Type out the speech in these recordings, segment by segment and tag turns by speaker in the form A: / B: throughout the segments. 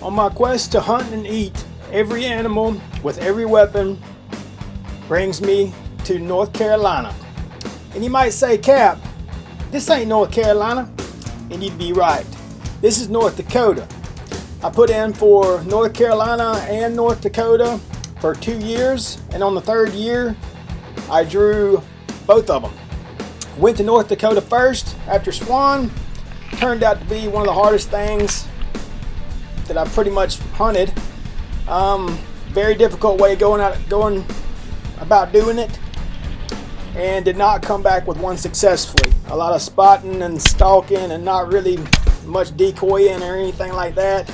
A: On my quest to hunt and eat every animal with every weapon brings me to North Carolina. And you might say, Cap, this ain't North Carolina. And you'd be right. This is North Dakota. I put in for North Carolina and North Dakota for 2 years, and on the 3rd year I drew both of them. Went to North Dakota first after Swan. Turned out to be one of the hardest things that I pretty much hunted. Very difficult way going about doing it, and did not come back with one successfully. A lot of spotting and stalking and not really much decoying or anything like that.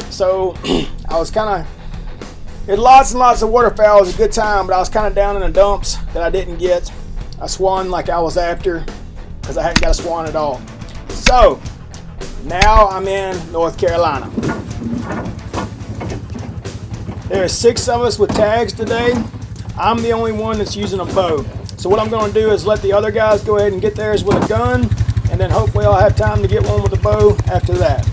A: So I was kind of, had lots and lots of waterfowl. It was a good time, but I was kind of down in the dumps that I didn't get a swan like I was after, because I hadn't got a swan at all. So now I'm in North Carolina. There are 6 of us with tags today. I'm the only one that's using a bow. So what I'm going to do is let the other guys go ahead and get theirs with a gun, and then hopefully I'll have time to get one with a bow after that.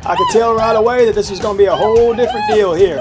A: I could tell right away that this is going to be a whole different deal here.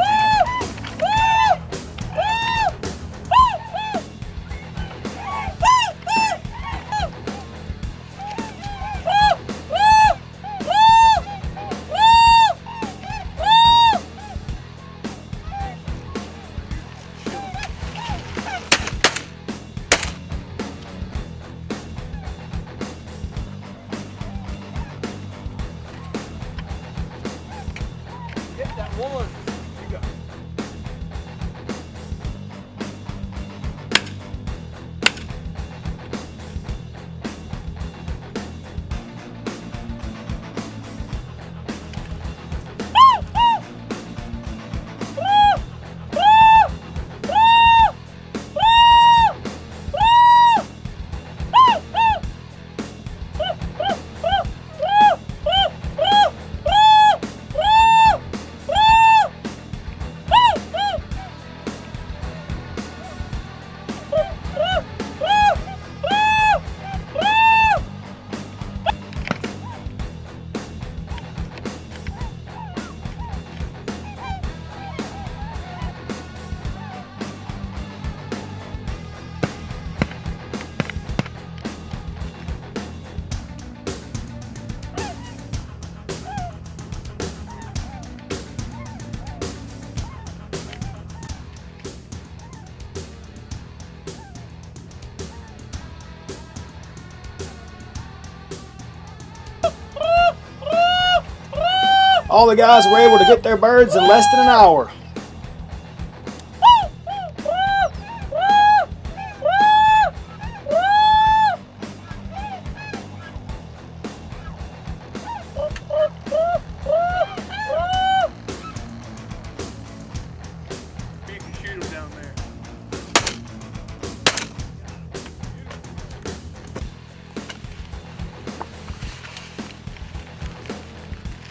A: All the guys were able to get their birds in less than an hour.
B: You can shoot them down there.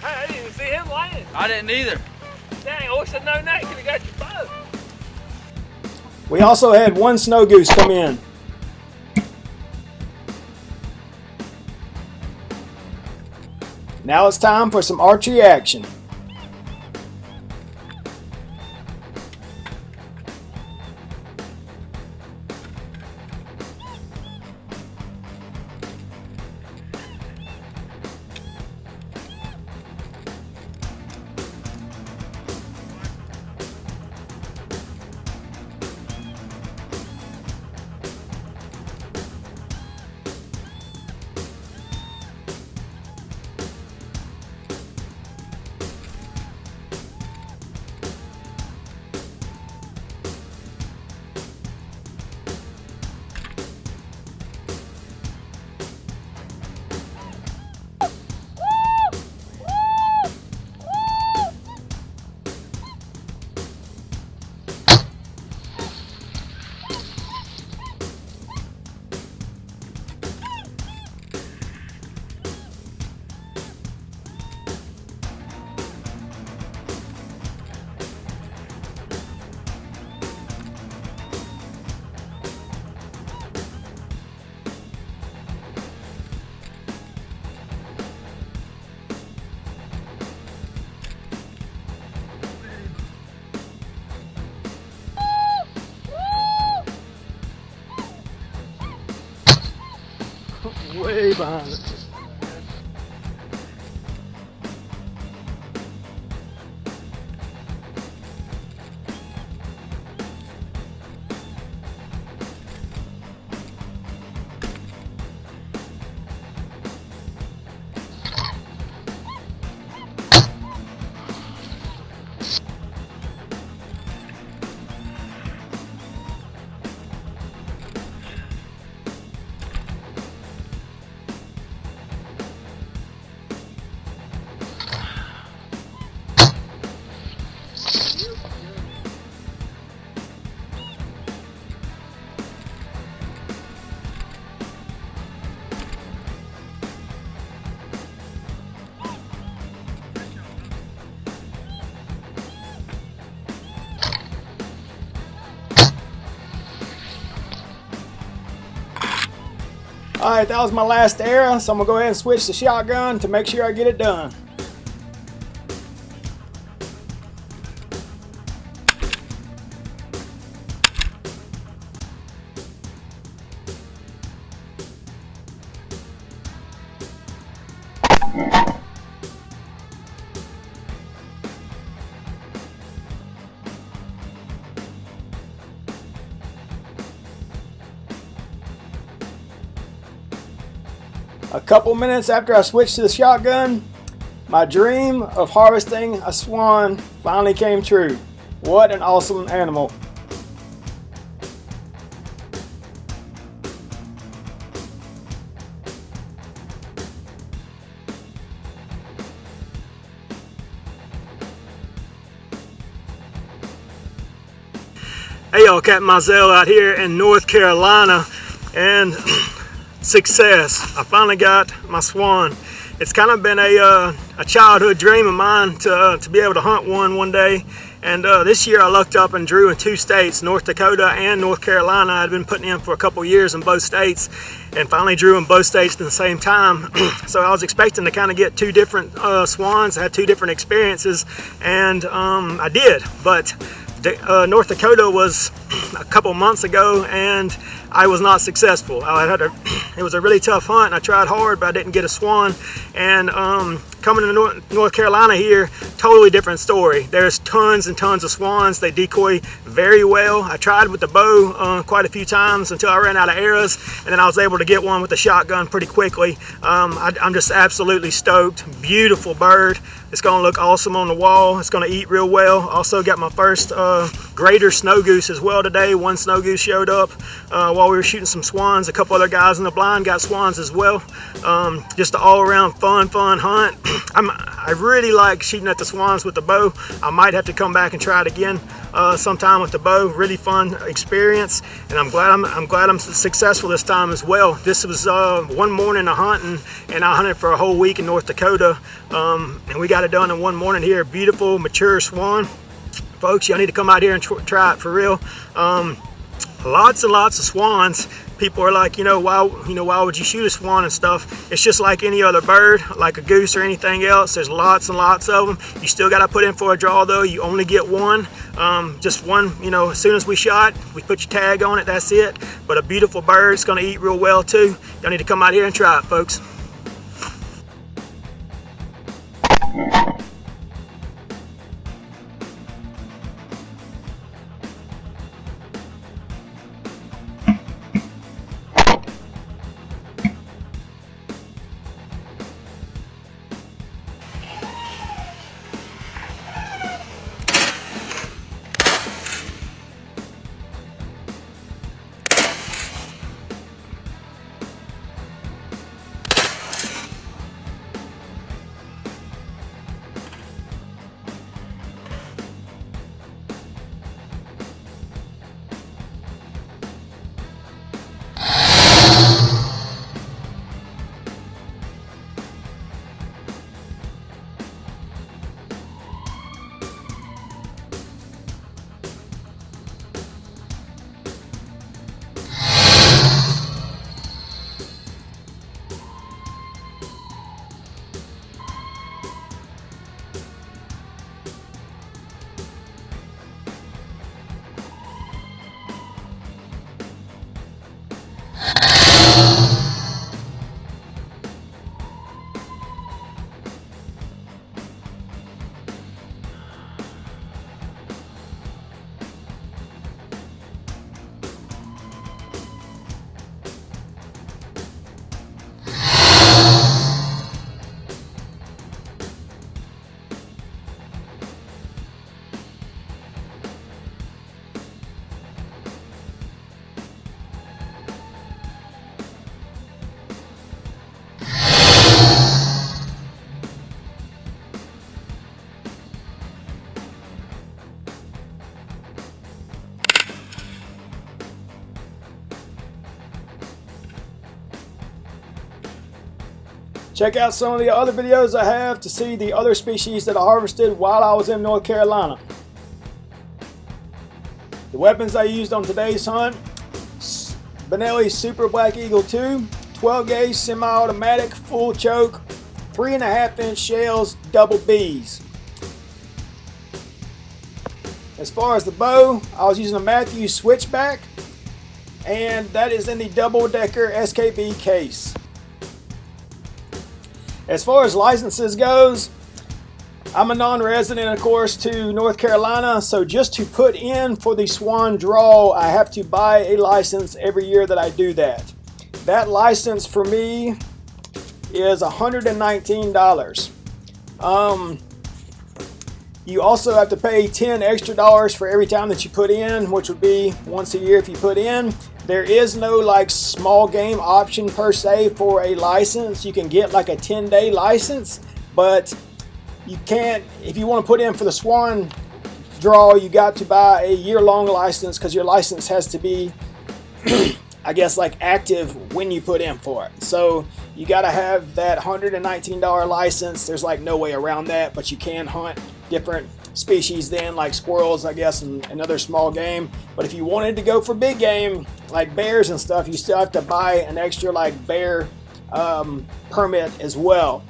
B: I didn't even see him landing.
C: I didn't either.
B: Dang, I wish I'd known that. Could have got your bow.
A: We also had one snow goose come in. Now it's time for some archery action. way behind it. Alright, that was my last arrow, so I'm going to go ahead and switch to shotgun to make sure I get it done. A couple minutes after I switched to the shotgun, my dream of harvesting a swan finally came true. What an awesome animal. Hey y'all, Capt Mizell out here in North Carolina, and success. I finally got my swan. It's kind of been a childhood dream of mine to be able to hunt one day, and this year I lucked up and drew in 2 states, North Dakota and North Carolina. I'd been putting in for a couple years in both states and finally drew in both states at the same time. So I was expecting to kind of get 2 different swans. I had 2 different experiences, and I did, but North Dakota was a couple months ago and I was not successful. It was a really tough hunt and I tried hard, but I didn't get a swan. And coming to North Carolina here, totally different story. There's tons and tons of swans. They decoy very well. I tried with the bow quite a few times until I ran out of arrows, and then I was able to get one with the shotgun pretty quickly. I'm just absolutely stoked. Beautiful bird. It's gonna look awesome on the wall. It's gonna eat real well. Also got my first greater snow goose as well today. 1 snow goose showed up while we were shooting some swans. A couple other guys in the blind got swans as well. Just an all-around fun hunt. I really like shooting at the swans with the bow. I might have to come back and try it again sometime with the bow. Really fun experience, and I'm glad I'm successful this time as well. This was 1 morning of hunting, and I hunted for a whole week in North Dakota, and we got it done in 1 morning here. Beautiful mature swan, folks. Y'all need to come out here and try it for real. Lots and lots of swans. People are like, why would you shoot a swan and stuff? It's just like any other bird, like a goose or anything else. There's lots and lots of them. You still got to put in for a draw though. You only get one, just one. As soon as we shot, we put your tag on it. That's it. But a beautiful bird. It's going to eat real well too. Y'all need to come out here and try it, folks. Check out some of the other videos I have to see the other species that I harvested while I was in North Carolina. The weapons I used on today's hunt: Benelli Super Black Eagle 2, 12 gauge semi-automatic full choke, 3.5-inch shells, double Bs. As far as the bow, I was using a Matthews Switchback, and that is in the double-decker SKB case. As far as licenses goes, I'm a non-resident, of course, to North Carolina, so just to put in for the Swan draw, I have to buy a license every year that I do that. That license for me is $119. You also have to pay $10 extra for every time that you put in, which would be once a year if you put in. There is no like small game option per se for a license. You can get like a 10-day license, but you can't, if you want to put in for the Swan draw, you got to buy a year-long license, because your license has to be I guess like active when you put in for it. So you got to have that $119 license. There's like no way around that, but you can hunt different species then, like squirrels, I guess, and other small game. But if you wanted to go for big game like bears and stuff, you still have to buy an extra like bear permit as well.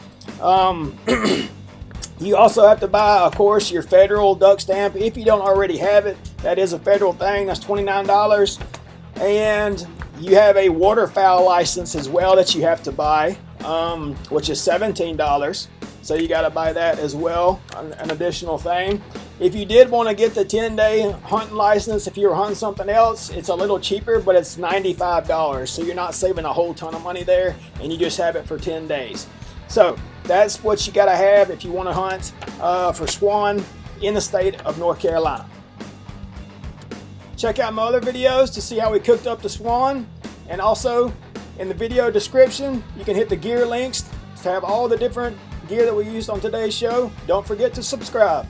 A: You also have to buy, of course, your federal duck stamp if you don't already have it. That is a federal thing. That's $29. And you have a waterfowl license as well that you have to buy, which is $17. So you got to buy that as well, an additional thing. If you did want to get the 10-day hunting license, if you were hunting something else, it's a little cheaper, but it's $95. So you're not saving a whole ton of money there, and you just have it for 10 days. So that's what you got to have if you want to hunt for Swan in the state of North Carolina. Check out my other videos to see how we cooked up the Swan, and also in the video description you can hit the gear links to have all the different gear that we used on today's show. Don't forget to subscribe.